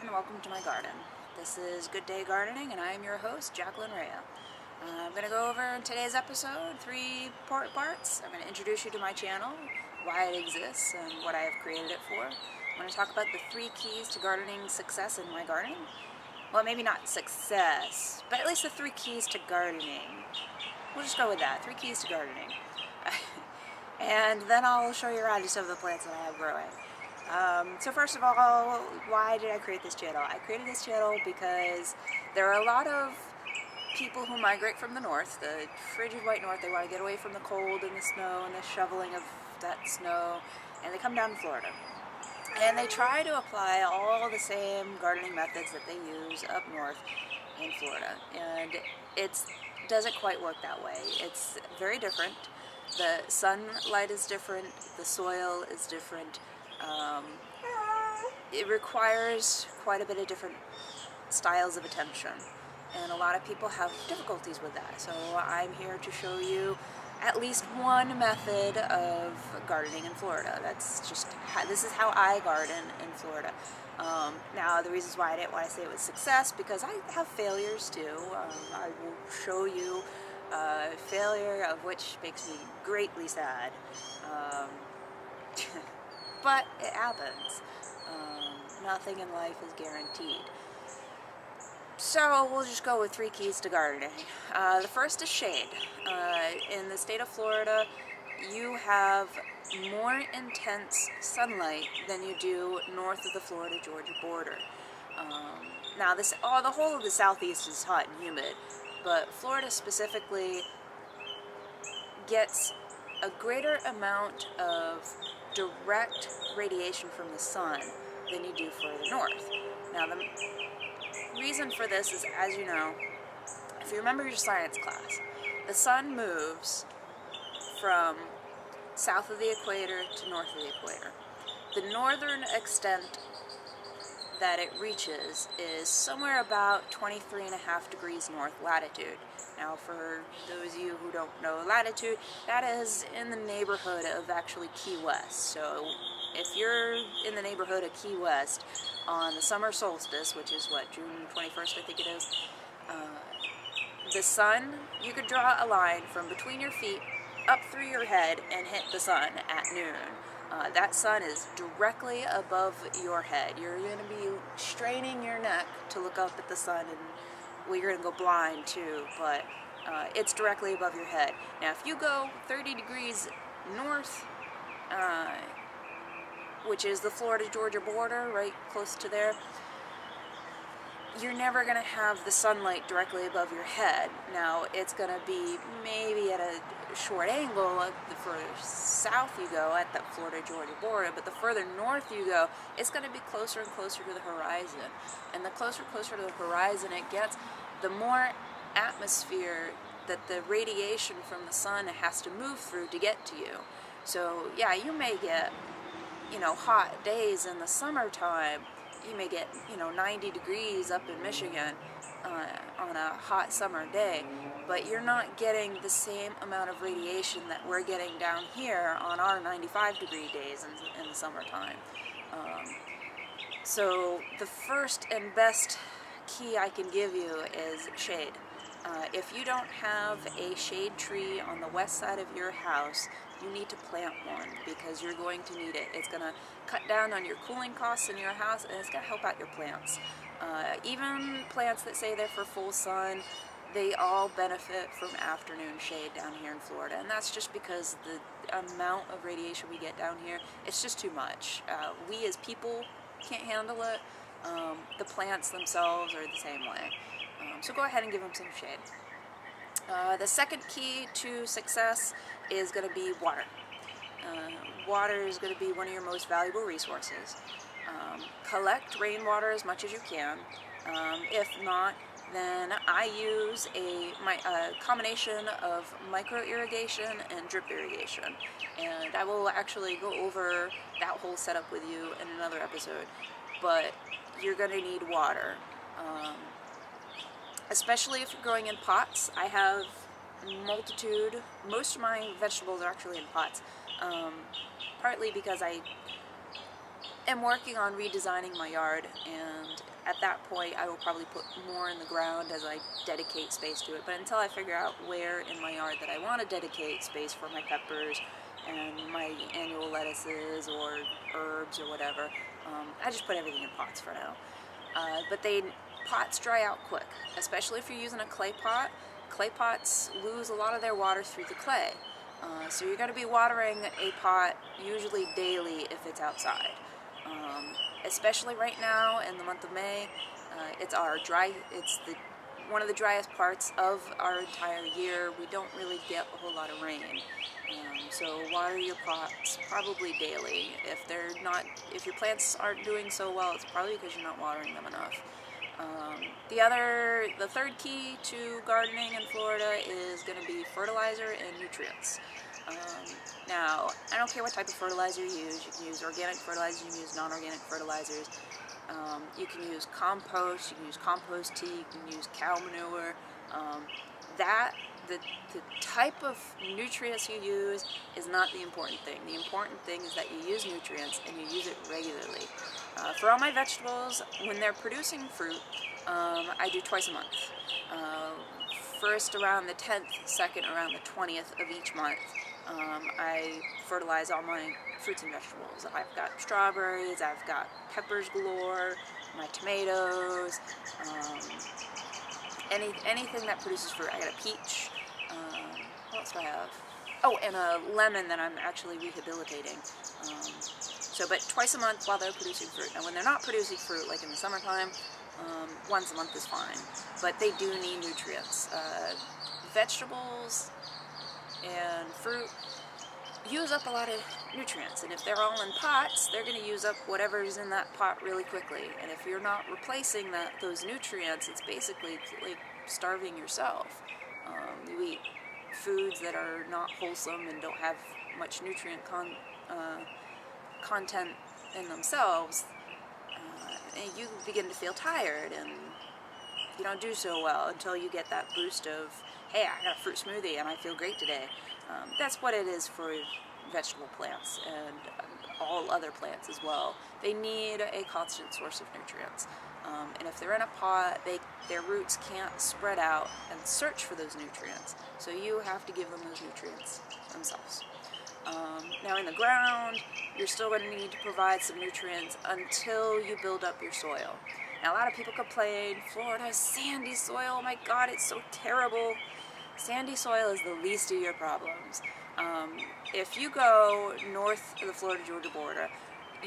and welcome to my garden. This is Good Day Gardening and I am your host, Jacqueline Rea. I'm going to go over in today's episode 3 parts. I'm going to introduce you to my channel, why it exists, and what I have created it for. I'm going to talk about the 3 keys to gardening success in my garden. Well, maybe not success, but at least the 3 keys to gardening. We'll just go with that, 3 keys to gardening. And then I'll show you around some of the plants that I have growing. So first of all, why did I create this channel? I created this channel because there are a lot of people who migrate from the north, the frigid white north. They want to get away from the cold and the snow and the shoveling of that snow, and they come down to Florida. And they try to apply all the same gardening methods that they use up north in Florida. And it doesn't quite work that way. It's very different. The sunlight is different, the soil is different. It requires quite a bit of different styles of attention, and a lot of people have difficulties with that. So I'm here to show you at least one method of gardening in Florida. This is how I garden in Florida. Now, the reasons why I didn't want to say it was success, because I have failures too. I will show you failure, of which makes me greatly sad. But it happens. Nothing in life is guaranteed. So we'll just go with 3 keys to gardening. The first is shade. In the state of Florida, you have more intense sunlight than you do north of the Florida-Georgia border. Now, the whole of the southeast is hot and humid, but Florida specifically gets a greater amount of direct radiation from the sun than you do further north. Now, the reason for this is, as you know, if you remember your science class, the sun moves from south of the equator to north of the equator. The northern extent that it reaches is somewhere about 23.5 degrees north latitude. Now, for those of you who don't know latitude, that is in the neighborhood of actually Key West. So if you're in the neighborhood of Key West on the summer solstice, which is what, June 21st I think it is, the sun, you could draw a line from between your feet up through your head and hit the sun at noon. That sun is directly above your head. You're going to be straining your neck to look up at the sun, and well, you're going to go blind too, but it's directly above your head. Now, if you go 30 degrees north, which is the Florida-Georgia border, right close to there, you're never going to have the sunlight directly above your head. Now, it's going to be maybe at a short angle the further south you go at that Florida-Georgia border, but the further north you go, it's going to be closer and closer to the horizon. And the closer to the horizon it gets, the more atmosphere that the radiation from the sun has to move through to get to you. So, yeah, you may get, hot days in the summertime. You may get, 90 degrees up in Michigan on a hot summer day, but you're not getting the same amount of radiation that we're getting down here on our 95-degree days in the summertime. So the first and best key I can give you is shade. If you don't have a shade tree on the west side of your house, you need to plant one, because you're going to need it. It's going to cut down on your cooling costs in your house, and it's going to help out your plants. Even plants that say they're for full sun, they all benefit from afternoon shade down here in Florida, and that's just because the amount of radiation we get down here, it's just too much. We as people can't handle it. The plants themselves are the same way. So go ahead and give them some shade. The second key to success is going to be water. Water is going to be one of your most valuable resources. Collect rainwater as much as you can. If not, then I use a combination of micro irrigation and drip irrigation, and I will actually go over that whole setup with you in another episode. But you're going to need water. Especially if you're growing in pots. I have most of my vegetables are actually in pots, partly because am working on redesigning my yard, and at that point I will probably put more in the ground as I dedicate space to it. But until I figure out where in my yard that I want to dedicate space for my peppers and my annual lettuces or herbs or whatever, I just put everything in pots for now. But pots dry out quick, especially if you're using a clay pot. Clay pots lose a lot of their water through the clay. So you're going to be watering a pot usually daily if it's outside. Especially right now in the month of May, it's one of the driest parts of our entire year. We don't really get a whole lot of rain. So water your pots probably daily. If your plants aren't doing so well, it's probably because you're not watering them enough. The third key to gardening in Florida is going to be fertilizer and nutrients. Now, I don't care what type of fertilizer you use. You can use organic fertilizers, you can use non-organic fertilizers. You can use compost, you can use compost tea, you can use cow manure. The type of nutrients you use is not the important thing. The important thing is that you use nutrients and you use it regularly. For all my vegetables, when they're producing fruit, I do twice a month. First around the 10th, second around the 20th of each month. I fertilize all my fruits and vegetables. I've got strawberries, I've got peppers galore, my tomatoes, anything that produces fruit. I got a peach. What else do I have? Oh, and a lemon that I'm actually rehabilitating. But twice a month while they're producing fruit. Now when they're not producing fruit, like in the summertime, once a month is fine. But they do need nutrients. Vegetables and fruit use up a lot of nutrients, and if they're all in pots, they're going to use up whatever's in that pot really quickly. And if you're not replacing those nutrients, it's basically like starving yourself. You eat foods that are not wholesome and don't have much nutrient content in themselves, and you begin to feel tired, and you don't do so well until you get that boost of, hey, I got a fruit smoothie and I feel great today. That's what it is for vegetable plants and all other plants as well. They need a constant source of nutrients. And if they're in a pot, their roots can't spread out and search for those nutrients. So you have to give them those nutrients themselves. Now in the ground, you're still going to need to provide some nutrients until you build up your soil. Now a lot of people complain, Florida's sandy soil, oh my God, it's so terrible. Sandy soil is the least of your problems. If you go north of the Florida-Georgia border,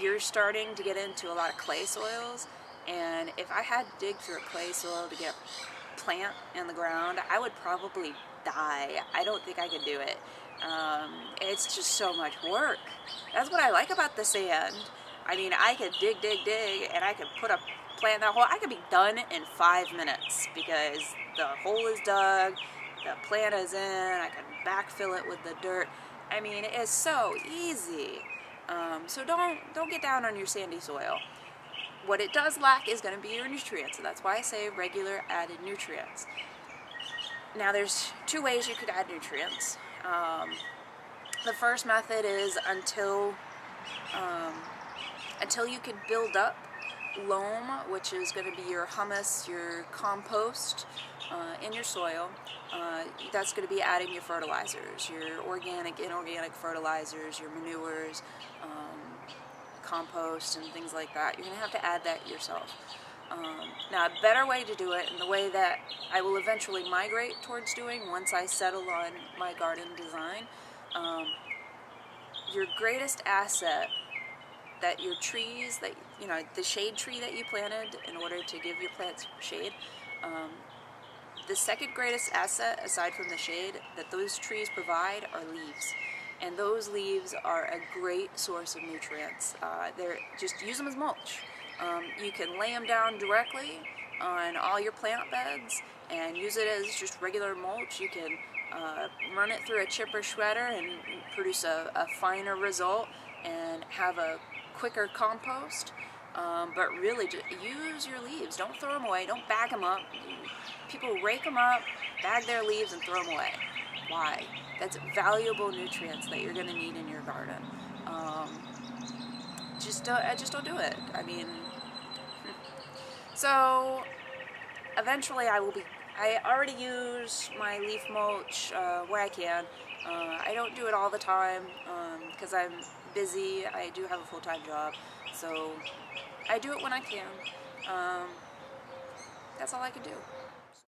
you're starting to get into a lot of clay soils, and if I had to dig through a clay soil to get a plant in the ground, I would probably die. I don't think I could do it. It's just so much work. That's what I like about the sand. I mean, I could dig, and I could put a plant in that hole. I could be done in 5 minutes because the hole is dug, the plant is in, I can backfill it with the dirt. I mean, it's so easy. So don't get down on your sandy soil. What it does lack is going to be your nutrients, so that's why I say regular added nutrients. Now there's 2 ways you could add nutrients. The first method is until you can build up loam, which is going to be your humus, your compost in your soil. That's going to be adding your fertilizers, your organic, inorganic fertilizers, your manures, compost, and things like that. You're going to have to add that yourself. Now, a better way to do it, and the way that I will eventually migrate towards doing once I settle on my garden design, your greatest asset that your trees, the shade tree that you planted in order to give your plants shade, the second greatest asset aside from the shade that those trees provide are leaves. And those leaves are a great source of nutrients. Just use them as mulch. You can lay them down directly on all your plant beds and use it as just regular mulch. You can run it through a chipper shredder and produce a finer result and have a quicker compost. But really, just use your leaves. Don't throw them away. Don't bag them up. People rake them up, bag their leaves, and throw them away. Why? That's valuable nutrients that you're going to need in your garden. I just don't do it. I mean, so eventually I already use my leaf mulch where I can. I don't do it all the time because I'm busy. I do have a full-time job, so I do it when I can. Um, that's all I can do.